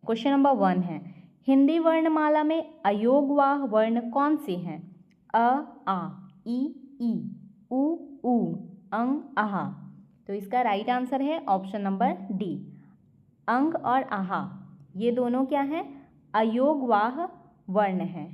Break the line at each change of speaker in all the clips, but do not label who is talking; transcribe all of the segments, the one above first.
Question number 1 है, हिंदी वर्णमाला में अयोगवाह वर्ण कौन से हैं? अ, आ, ई, उ, अंग, आहा। तो इसका राइट आंसर है ऑप्शन नंबर डी, अंग और आहा। ये दोनों क्या हैं? अयोगवाह वर्ण हैं।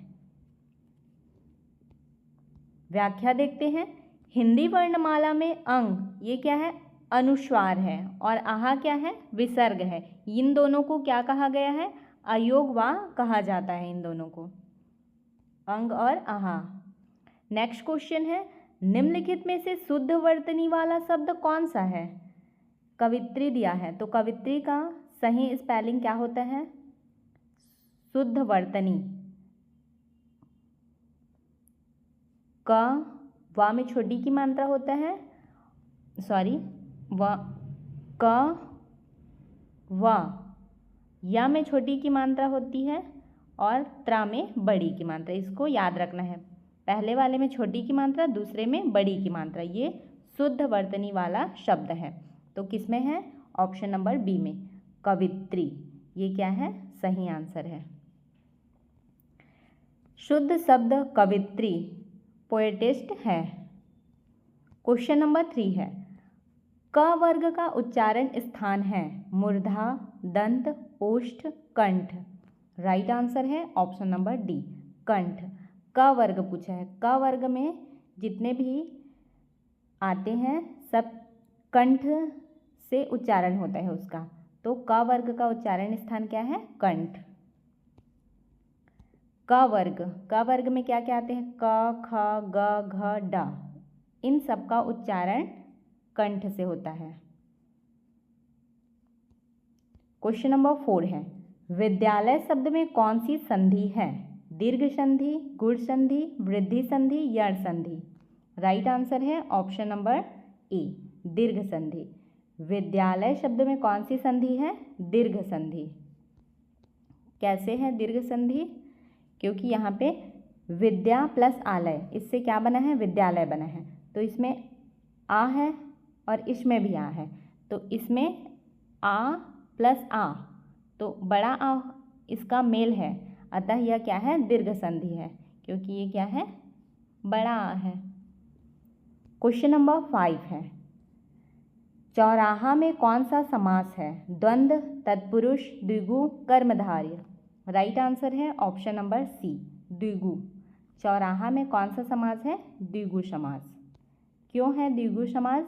व्याख्या देखते हैं। हिंदी वर्णमाला में अंग ये क्या है? अनुस्वार है, और आहा क्या है? विसर्ग है। इन दोनों को क्या कहा गया है? अयोगवाह कहा जाता है इन दोनों को, अंग और आहा। नेक्स्ट क्वेश्चन है, निम्नलिखित में से शुद्ध वर्तनी वाला शब्द कौन सा है? कवित्री दिया है, तो कवित्री का सही स्पेलिंग क्या होता है? शुद्ध वर्तनी। क, वा में छोटी की मात्रा होता है, सॉरी, व, क, व, या में छोटी की मात्रा होती है और त्रा में बड़ी की मात्रा। इसको याद रखना है, पहले वाले में छोटी की मात्रा, दूसरे में बड़ी की मात्रा। ये शुद्ध वर्तनी वाला शब्द है। तो किस में है? ऑप्शन नंबर बी में, कवित्री। ये क्या है? सही आंसर है। शुद्ध शब्द कवित्री पोएटिस्ट है। क्वेश्चन नंबर 3 है, क वर्ग का उच्चारण स्थान है? मूर्धा, दंत, ओष्ठ, कंठ। राइट आंसर है ऑप्शन नंबर डी, कंठ। क वर्ग पूछा है, क वर्ग में जितने भी आते हैं सब कंठ से उच्चारण होता है उसका। तो क वर्ग का उच्चारण स्थान क्या है? कंठ। क वर्ग में क्या क्या आते हैं? क, ख, ग, घ, ड। इन सब का उच्चारण कंठ से होता है। क्वेश्चन नंबर 4 है, विद्यालय शब्द में कौन सी संधि है? दीर्घ संधि, गुण संधि, वृद्धि संधि, यण संधि। राइट आंसर है ऑप्शन नंबर ए, दीर्घ संधि। विद्यालय शब्द में कौन सी संधि है? दीर्घ संधि। कैसे है दीर्घ संधि? क्योंकि यहाँ पे विद्या प्लस आलय, इससे क्या बना है? विद्यालय बना है। तो इसमें आ है और इसमें भी आ है, तो इसमें आ प्लस आ, तो बड़ा आ इसका मेल है, अतः यह क्या है? दीर्घ संधि है, क्योंकि ये क्या है? बड़ा आ है। क्वेश्चन नंबर 5 है, चौराहा में कौन सा समास है? द्वंद्व, तत्पुरुष, द्विगु, कर्मधारय। राइट आंसर है ऑप्शन नंबर सी, द्विगु। चौराहा में कौन सा समास है? द्विगु समास। क्यों है द्विगु समास?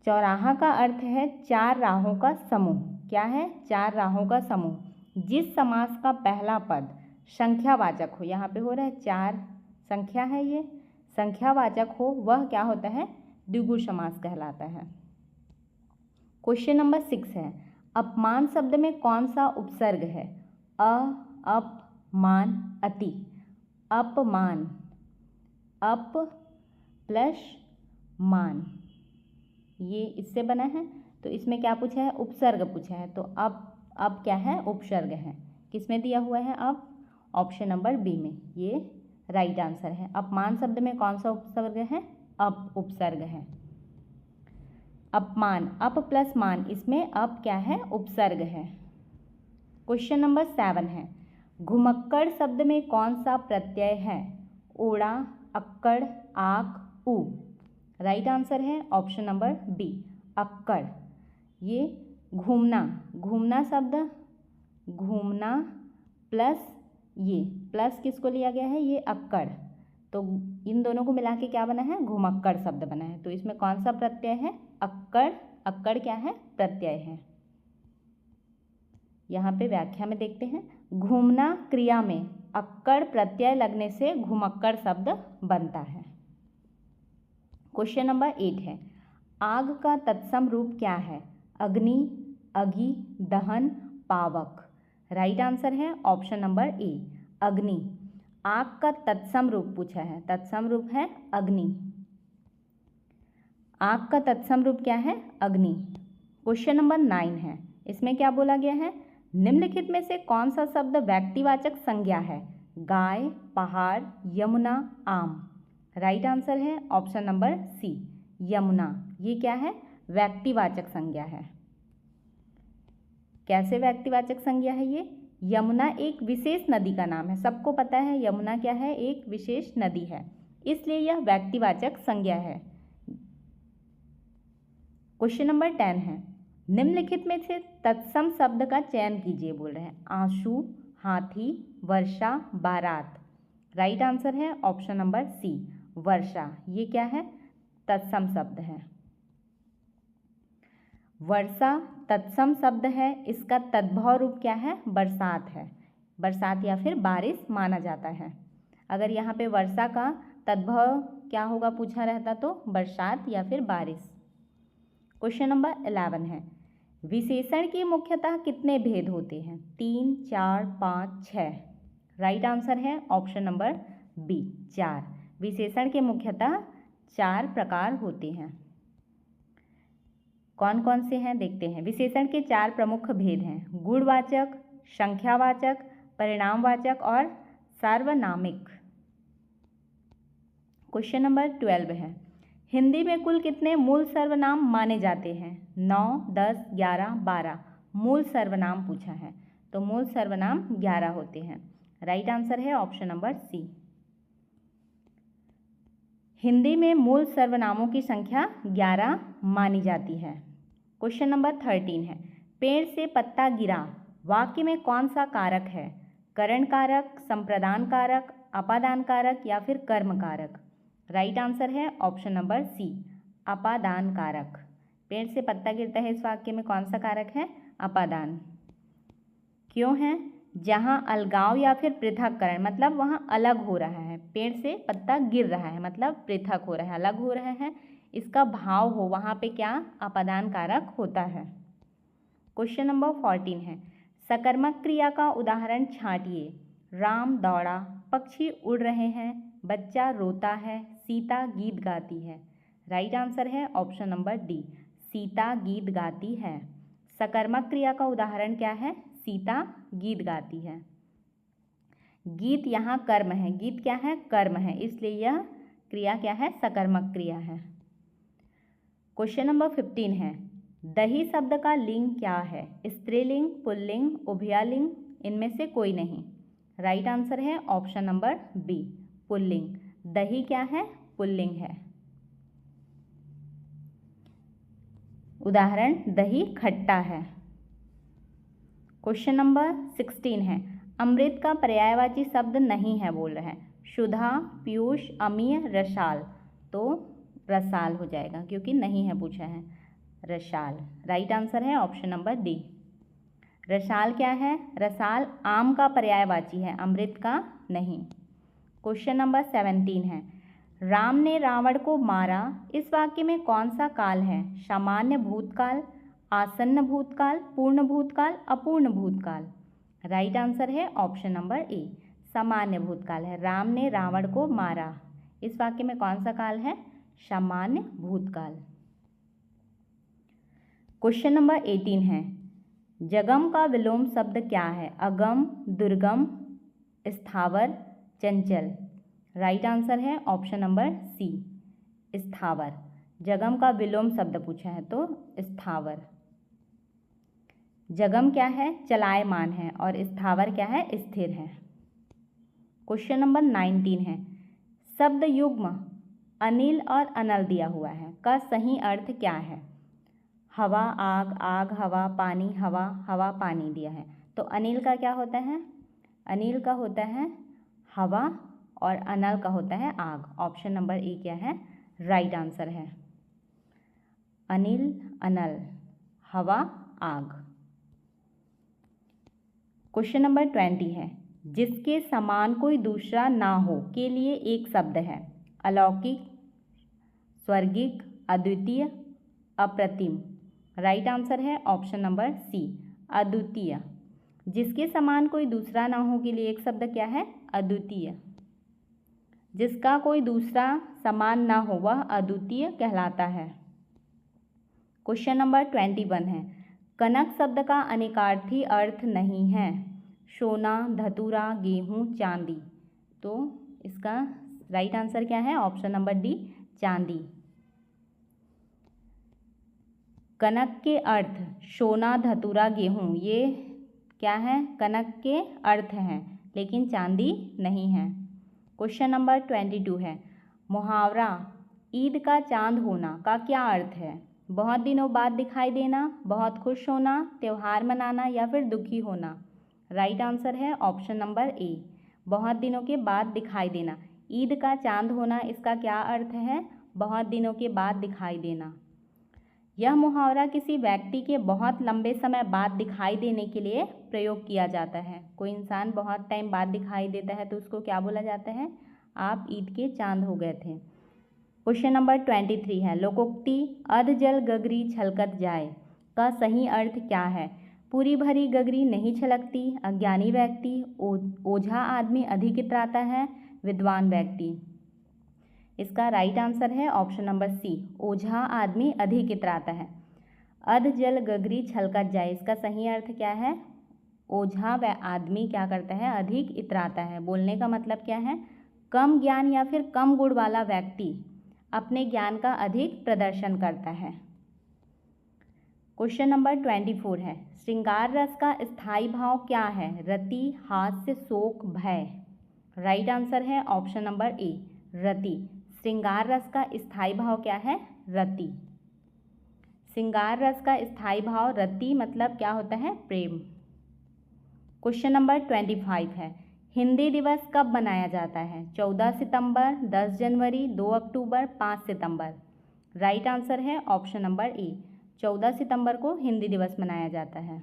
चौराहा का अर्थ है चार राहों का समूह। क्या है? चार राहों का समूह। जिस समास का पहला पद संख्यावाचक हो, यहाँ पे हो रहा है चार, संख्या है ये, संख्यावाचक हो, वह क्या होता है? द्विगु समास कहलाता है। क्वेश्चन नंबर 6 है, अपमान शब्द में कौन सा उपसर्ग है? अ, अप, मान, अति। अपमान, अप प्लस मान, ये इससे बना है, तो इसमें क्या पूछा है? उपसर्ग पूछा है। तो अब क्या है? उपसर्ग है। किसमें दिया हुआ है? अब ऑप्शन नंबर बी में, ये राइट आंसर है। अपमान शब्द में कौन सा उपसर्ग है? अप उपसर्ग है। अपमान, अप प्लस मान, इसमें अप क्या है? उपसर्ग है। क्वेश्चन नंबर 7 है, घुमक्कड़ शब्द में कौन सा प्रत्यय है? ओड़ा, अक्कड़, आक, उ। राइट आंसर है ऑप्शन नंबर बी, अक्कड़। ये घूमना शब्द, घूमना प्लस ये प्लस किसको लिया गया है? ये अक्कड़। तो इन दोनों को मिला के क्या बना है? घुमक्कड़ शब्द बना है। तो इसमें कौन सा प्रत्यय है? अक्कड़। अक्कड़ क्या है? प्रत्यय है। यहाँ पे व्याख्या में देखते हैं, घूमना क्रिया में अक्कड़ प्रत्यय लगने से घुमक्कड़ शब्द बनता है। क्वेश्चन नंबर 8 है, आग का तत्सम रूप क्या है? अग्नि, अघि, दहन, पावक। राइट आंसर है ऑप्शन नंबर ए, अग्नि। आग का तत्सम रूप पूछा है, तत्सम रूप है अग्नि। आग का तत्सम रूप क्या है? अग्नि। क्वेश्चन नंबर 9 है, इसमें क्या बोला गया है? निम्नलिखित में से कौन सा शब्द व्यक्तिवाचक संज्ञा है? गाय, पहाड़, यमुना, आम। राइट आंसर है ऑप्शन नंबर सी, यमुना। ये क्या है? व्यक्तिवाचक संज्ञा है। कैसे व्यक्तिवाचक संज्ञा है ये? यमुना एक विशेष नदी का नाम है, सबको पता है यमुना क्या है, एक विशेष नदी है, इसलिए यह व्यक्तिवाचक संज्ञा है। क्वेश्चन नंबर 10 है, निम्नलिखित में से तत्सम शब्द का चयन कीजिए बोल रहे हैं। आंसू, हाथी, वर्षा, बारात। राइट आंसर है ऑप्शन नंबर सी, वर्षा। ये क्या है? तत्सम शब्द है। वर्षा तत्सम शब्द है, इसका तद्भव रूप क्या है? बरसात है। बरसात या फिर बारिश माना जाता है। अगर यहाँ पे वर्षा का तद्भव क्या होगा पूछा रहता तो बरसात या फिर बारिश। क्वेश्चन नंबर 11 है, विशेषण के मुख्यतः कितने भेद होते हैं? 3, 4, 5, 6। राइट आंसर है ऑप्शन नंबर बी, 4। विशेषण के मुख्यतः 4 प्रकार होते हैं। कौन कौन से हैं देखते हैं। विशेषण के 4 प्रमुख भेद हैं, गुणवाचक, संख्यावाचक, परिणामवाचक और सार्वनामिक। क्वेश्चन नंबर 12 है, हिंदी में कुल कितने मूल सर्वनाम माने जाते हैं? 9, 10, 11, 12। मूल सर्वनाम पूछा है तो मूल सर्वनाम 11 होते हैं। राइट आंसर है ऑप्शन नंबर सी। हिंदी में मूल सर्वनामों की संख्या 11 मानी जाती है। क्वेश्चन नंबर 13 है, पेड़ से पत्ता गिरा वाक्य में कौन सा कारक है? करण कारक, संप्रदान कारक, अपादान कारक या फिर कर्म कारक? राइट आंसर है ऑप्शन नंबर सी, अपादान कारक। पेड़ से पत्ता गिरता है इस वाक्य में कौन सा कारक है? अपादान। क्यों है? जहाँ अलगाव या फिर पृथककरण, मतलब वहाँ अलग हो रहा है। पेड़ से पत्ता गिर रहा है मतलब पृथक हो रहा है, अलग हो रहा है, इसका भाव हो, वहाँ पे क्या? अपादान कारक होता है। क्वेश्चन नंबर 14 है, सकर्मक क्रिया का उदाहरण छांटिए। राम दौड़ा, पक्षी उड़ रहे हैं, बच्चा रोता है, सीता गीत गाती है। राइट आंसर है ऑप्शन नंबर डी, सीता गीत गाती है। सकर्मक क्रिया का उदाहरण क्या है? सीता गीत गाती है। गीत यहाँ कर्म है, गीत क्या है? कर्म है, इसलिए यह क्रिया क्या है? सकर्मक क्रिया है। क्वेश्चन नंबर 15 है, दही शब्द का लिंग क्या है? स्त्रीलिंग, पुल्लिंग, उभयलिंग, इनमें से कोई नहीं। राइट आंसर है ऑप्शन नंबर बी, पुल्लिंग। दही क्या है? पुल्लिंग है। उदाहरण, दही खट्टा है। क्वेश्चन नंबर 16 है, अमृत का पर्यायवाची शब्द नहीं है बोल रहे हैं। सुधा, पीयूष, अमीय, रसाल। तो रसाल हो जाएगा क्योंकि नहीं है पूछा है, रसाल। राइट आंसर है ऑप्शन नंबर डी। रसाल क्या है? रसाल आम का पर्यायवाची है, अमृत का नहीं। क्वेश्चन नंबर 17 है, राम ने रावण को मारा इस वाक्य में कौन सा काल है? सामान्य भूतकाल, आसन्न भूतकाल, पूर्ण भूतकाल, अपूर्ण भूतकाल। राइट आंसर है ऑप्शन नंबर ए, सामान्य भूतकाल है। राम ने रावण को मारा, इस वाक्य में कौन सा काल है? सामान्य भूतकाल। क्वेश्चन नंबर 18 है, जगम का विलोम शब्द क्या है? अगम, दुर्गम, स्थावर, चंचल। राइट आंसर है ऑप्शन नंबर सी, स्थावर। जगम का विलोम शब्द पूछा है तो स्थावर। जगम क्या है? चलायमान है और स्थावर क्या है? स्थिर है। क्वेश्चन नंबर 19 है, शब्द युग्म अनिल और अनल दिया हुआ है का सही अर्थ क्या है? हवा, आग, आग, हवा, पानी, हवा, हवा, पानी दिया है तो अनिल का क्या होता है? अनिल का होता है हवा और अनल का होता है आग। ऑप्शन नंबर ए क्या है? राइट आंसर है। अनिल, अनल, हवा, आग। क्वेश्चन नंबर 20 है, जिसके समान कोई दूसरा ना हो के लिए एक शब्द है। अलौकिक, स्वर्गिक, अद्वितीय, अप्रतिम। राइट आंसर है ऑप्शन नंबर सी, अद्वितीय। जिसके समान कोई दूसरा ना हो के लिए एक शब्द क्या है? अद्वितीय। जिसका कोई दूसरा समान ना हो वह अद्वितीय कहलाता है। क्वेश्चन नंबर 21 है, कनक शब्द का अनेकार्थी अर्थ नहीं है। सोना, धतूरा, गेहूँ, चांदी। तो इसका राइट आंसर क्या है? ऑप्शन नंबर डी, चांदी। कनक के अर्थ सोना, धतूरा, गेहूँ, ये क्या है? कनक के अर्थ हैं, लेकिन चांदी नहीं है। क्वेश्चन नंबर 22 है, मुहावरा ईद का चांद होना का क्या अर्थ है? बहुत दिनों बाद दिखाई देना, बहुत खुश होना, त्यौहार मनाना या फिर दुखी होना। राइट आंसर है ऑप्शन नंबर ए, बहुत दिनों के बाद दिखाई देना। ईद का चांद होना, इसका क्या अर्थ है? बहुत दिनों के बाद दिखाई देना। यह मुहावरा किसी व्यक्ति के बहुत लंबे समय बाद दिखाई देने के लिए प्रयोग किया जाता है। कोई इंसान बहुत टाइम बाद दिखाई देता है तो उसको क्या बोला जाता है? आप ईद के चांद हो गए थे। क्वेश्चन नंबर 23 है, लोकोक्ति अध जल गगरी छलकत जाए का सही अर्थ क्या है? पूरी भरी गगरी नहीं छलकती, अज्ञानी व्यक्ति, ओझा आदमी अधिक इतराता है, विद्वान व्यक्ति। इसका राइट आंसर है ऑप्शन नंबर सी, ओझा आदमी अधिक इतराता है। अध जल गगरी छलकत जाए, इसका सही अर्थ क्या है? ओझा व आदमी क्या करता है? अधिक इतराता है। बोलने का मतलब क्या है? कम ज्ञान या फिर कम गुण वाला व्यक्ति अपने ज्ञान का अधिक प्रदर्शन करता है। क्वेश्चन नंबर 24 है, श्रृंगार रस का स्थायी भाव क्या है? रति, हास्य, शोक, भय। राइट आंसर है ऑप्शन नंबर ए, रति। श्रृंगार रस का स्थायी भाव क्या है? रति। श्रृंगार रस का स्थायी भाव रति मतलब क्या होता है? प्रेम। क्वेश्चन नंबर 25 है, हिंदी दिवस कब मनाया जाता है? 14 सितंबर, 10 जनवरी, 2 अक्टूबर, 5 सितंबर। राइट आंसर है ऑप्शन नंबर ए, 14 सितंबर को हिंदी दिवस मनाया जाता है।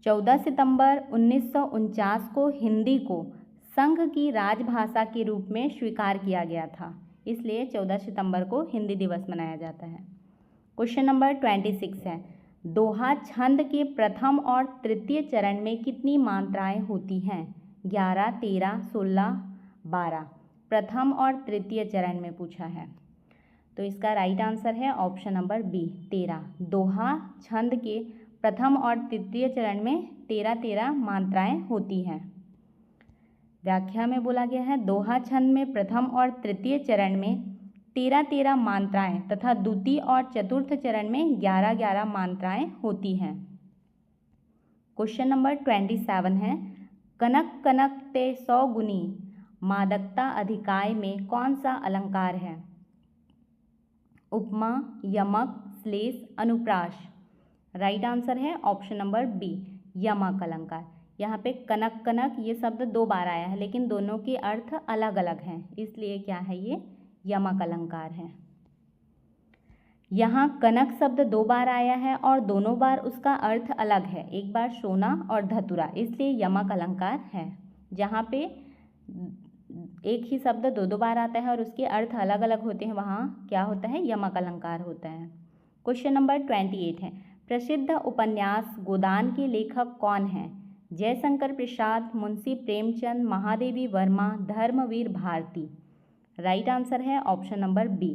14 सितंबर 1949 को हिंदी को संघ की राजभाषा के रूप में स्वीकार किया गया था, इसलिए 14 सितंबर को हिंदी दिवस मनाया जाता है। क्वेश्चन नंबर 26 है, दोहा छंद के प्रथम और तृतीय चरण में कितनी मात्राएं होती हैं? 11, 13, 16, 12। प्रथम और तृतीय चरण में पूछा है, तो इसका राइट आंसर है ऑप्शन नंबर बी, 13। दोहा छंद के प्रथम और तृतीय चरण में 13 मात्राएं होती हैं। व्याख्या में बोला गया है, दोहा छंद में प्रथम और तृतीय चरण में 13 मात्राएं तथा द्वितीय और चतुर्थ चरण में 11 मात्राएं होती हैं। क्वेश्चन नंबर 27 है, कनक कनक ते 100 गुनी मादकता अधिकाय में कौन सा अलंकार है? उपमा, यमक, श्लेष, अनुप्रास। राइट आंसर है ऑप्शन नंबर बी, यमक अलंकार। यहाँ पे कनक कनक ये शब्द 2 बार आया है, लेकिन दोनों के अर्थ अलग अलग हैं, इसलिए क्या है? ये यमक अलंकार है। यहाँ कनक शब्द 2 बार आया है और दोनों बार उसका अर्थ अलग है, एक बार सोना और धतूरा, इसलिए यमक अलंकार है। जहाँ पे एक ही शब्द 2 बार आता है और उसके अर्थ अलग अलग होते हैं, वहाँ क्या होता है? यमक अलंकार होता है। क्वेश्चन नंबर 28 है, प्रसिद्ध उपन्यास गोदान के लेखक कौन हैं? जयशंकर प्रसाद, मुंशी प्रेमचंद, महादेवी वर्मा, धर्मवीर भारती। राइट आंसर है option number B,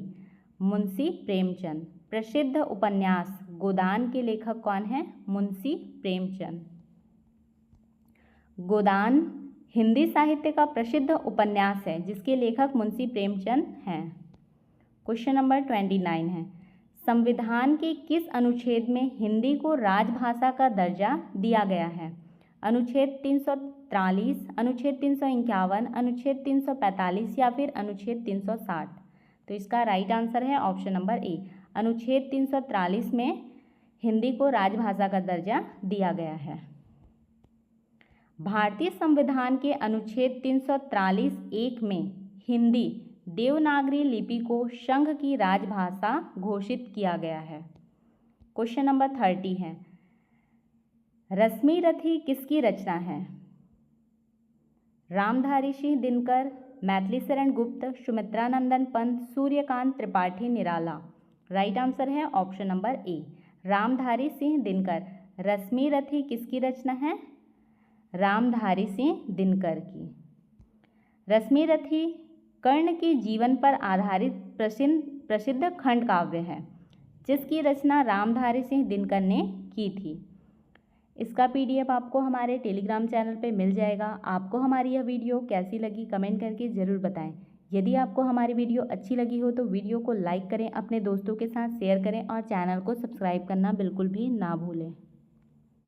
Munshi Premchand. प्रसिद्ध उपन्यास गोदान के लेखक कौन हैं? मुंशी प्रेमचंद। गोदान हिंदी साहित्य का प्रसिद्ध उपन्यास है जिसके लेखक मुंशी प्रेमचंद हैं। क्वेश्चन नंबर 29 है, संविधान के किस अनुच्छेद में हिंदी को राजभाषा का दर्जा दिया गया है? अनुच्छेद 343, अनुच्छेद 351, अनुच्छेद 345 या फिर अनुच्छेद 360। तो इसका राइट आंसर है ऑप्शन नंबर ए, अनुच्छेद 343 में हिंदी को राजभाषा का दर्जा दिया गया है। भारतीय संविधान के अनुच्छेद 343(1) में हिंदी देवनागरी लिपि को संघ की राजभाषा घोषित किया गया है। क्वेश्चन नंबर 30 है, रश्मिरथी किसकी रचना है? रामधारी सिंह दिनकर, मैथिलीशरण गुप्त, सुमित्रानंदन पंत, सूर्यकांत त्रिपाठी निराला। राइट आंसर है option number A, Ramdhari Singh Dinkar. Rashmirathi किसकी रचना है? रामधारी सिंह दिनकर की। रश्मिरथी कर्ण के जीवन पर आधारित प्रसिद्ध खंड काव्य है जिसकी रचना रामधारी सिंह दिनकर ने की थी। इसका PDF आपको हमारे टेलीग्राम चैनल पे मिल जाएगा। आपको हमारी यह वीडियो कैसी लगी कमेंट करके ज़रूर बताएं। यदि आपको हमारी वीडियो अच्छी लगी हो तो वीडियो को लाइक करें, अपने दोस्तों के साथ शेयर करें और चैनल को सब्सक्राइब करना बिल्कुल भी ना भूलें।